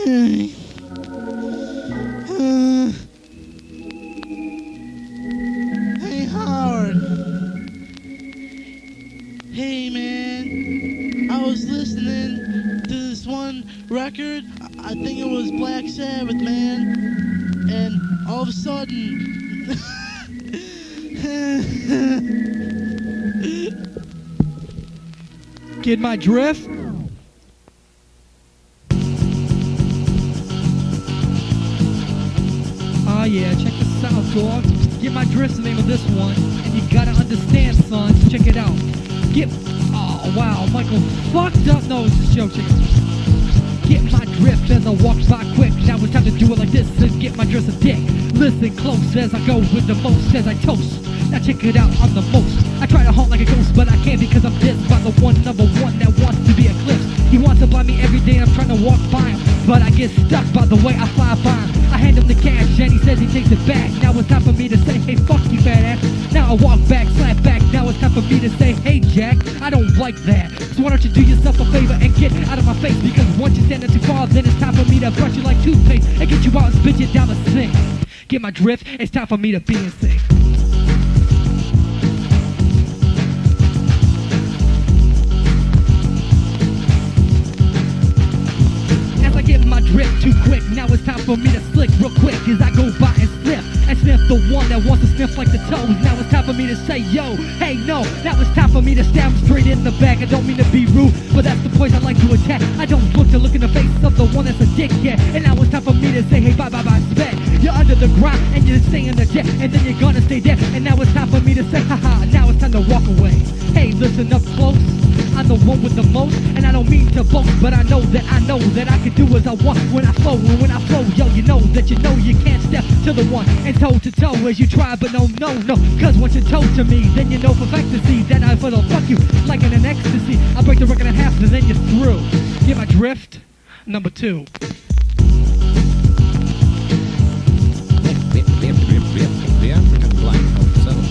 Hey, Howard. Hey, man. I was listening to this one record. I think it was Black Sabbath, man. And all of a sudden... Get my drift? Oh yeah, check this out, dog. Get my drift's the name of this one. And you gotta understand, son. Check it out. Oh wow, Michael fucked up. No, it's a show, check it out. Get my drift as I walk by quick. Now it's time to do it like this and get my drift a dick. Listen close as I go with the most as I toast. Now check it out, I'm the most. I try to haunt like a ghost, but I can't because I'm dissed by the one, number one that wants to be eclipsed. He wants to blind me every day and I'm trying to walk by him, but I get stuck by the way I fly by him. I hand him the cash and he says he takes it back. Now it's time for me to say, hey, fuck you, fat ass. Now I walk back, slap back. Now it's time for me to say, hey, Jack, I don't like that. So why don't you do yourself a favor and get out of my face? Because once you stand too far, then it's time for me to brush you like toothpaste and get you out and spit you down the sink. Get my drift? It's time for me to be in sync. Get my drip too quick, now it's time for me to slick real quick as I go by and sniff the one that wants to sniff like the toes. Now it's time for me to say yo, hey no, now it's time for me to stab him straight in the back. I don't mean to be rude, but that's the place I like to attack. I don't look to look in the face of the one that's a dick yet. And now it's time for me to say hey bye bye bye spec. You're under the ground and you're staying the jet, and then you're gonna stay there. And now it's time for me to say haha, now it's time to walk away. Hey, listen up close, I'm the one with the most, and I don't mean to boast, but I know that I can do as I want when I flow. And when I flow, yo, you know you can't step to the one and toe to toe as you try, but no, cause once you're toe to me, then you know for fact to see that I will fuck you like in an ecstasy. I break the record in half and then you're through. Get my drift? Number 2. The African black helped settle.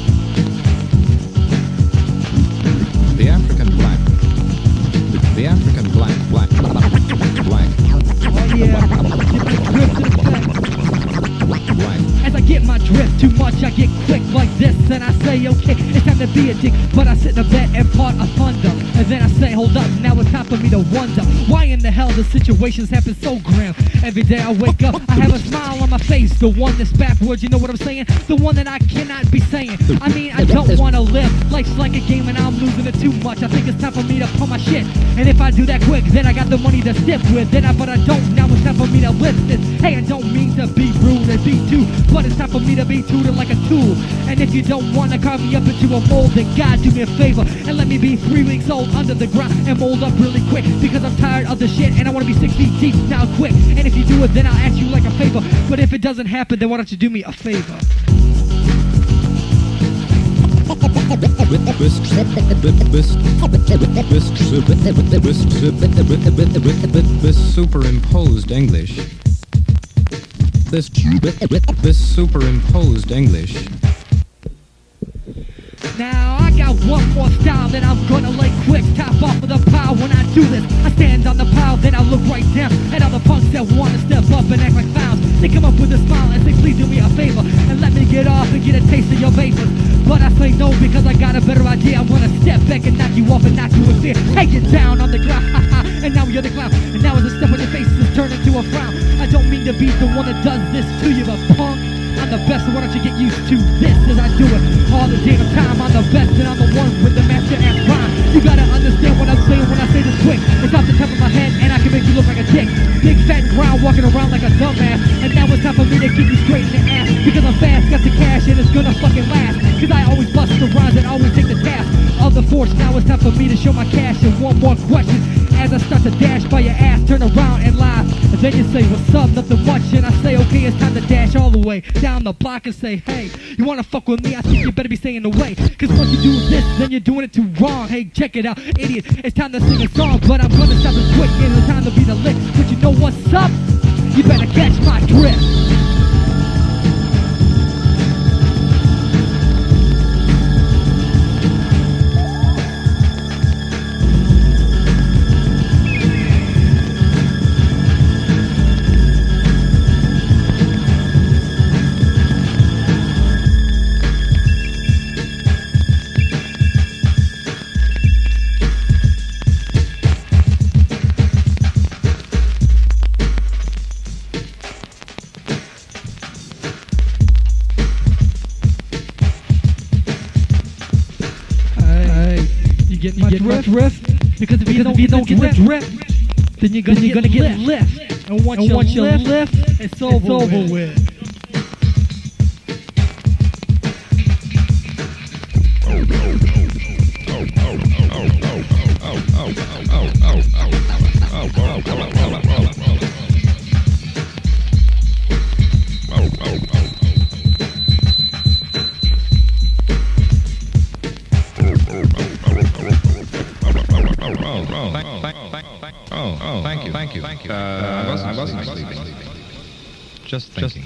The African black. The African black. Oh yeah, get my drift to the back. As I get my drift too much, I get quick like this, and I say okay, it's time to be a dick, but I sit in the bed and part of thunder, and then I say hold up, now it's time for me to wonder why in the hell the situations happen so grim. Every day I wake up, I have a smile on my face, the one that's backwards, you know what I'm saying? The one that I cannot be saying. I mean, I don't want to live, life's like a game and I'm losing it too much. I think it's time for me to pump my shit, and if I do that quick, then I got the money to stiff with, but I don't, now it's time for me to lift this. Hey, I don't mean to be rude and be too, but it's time for me to be tutored like a tool. And if you don't want to carve me up into a mold, then God do me a favor and let me be 3 weeks old under the ground and mold up really quick, because I'm tired of the shit and I want to be 6 feet deep now quick. And if you do it, then I'll ask you like a favor, but if it doesn't happen, then why don't you do me a favor? This superimposed English. This superimposed English. Now I got one more style that I'm gonna lay quick, top off of the pile when I do this. I stand on the pile, then I look right down at all the punks that wanna step up and act like clowns. They come up with a smile and say please do me a favor and let me get off and get a taste of your vapors. But I say no because I got a better idea. I wanna step back and knock you off and knock you in fear. Hey, get down on the ground, haha, and now you're the clown. And now as a step on your face is turned into a frown. I don't mean to be the one that does this to you, but punk, I'm the best, so why don't you get used to this as I do it all the damn time. I'm the best and I'm the one with the master ass rhyme. You gotta understand what I'm saying when I say this quick. It's off the top of my head and I can make you look like a dick. Big fat ground walking around like a dumbass. And now it's time for me to kick you straight in the ass, because I'm fast, got the cash and it's gonna fucking last. Cause I always bust the rhymes and always take the task of the force. Now it's time for me to show my cash. And one more question as I start to dash by your ass, turn around and laugh. And then you say what's up, nothing much. And I say okay, it's time to dash all the way down the block and say hey, you wanna fuck with me? I think you better be staying away, cause once you do this, then you're doing it too wrong. Hey, check it out, idiot, it's time to sing a song, but I'm gonna stop it quick, and it's time to be the lick. But you know what's up? You better catch my drift. my drift? Because if you don't get the drift, then you're gonna get lift. And once you lift, it's over with. Thank you. I wasn't sleeping. Just thinking.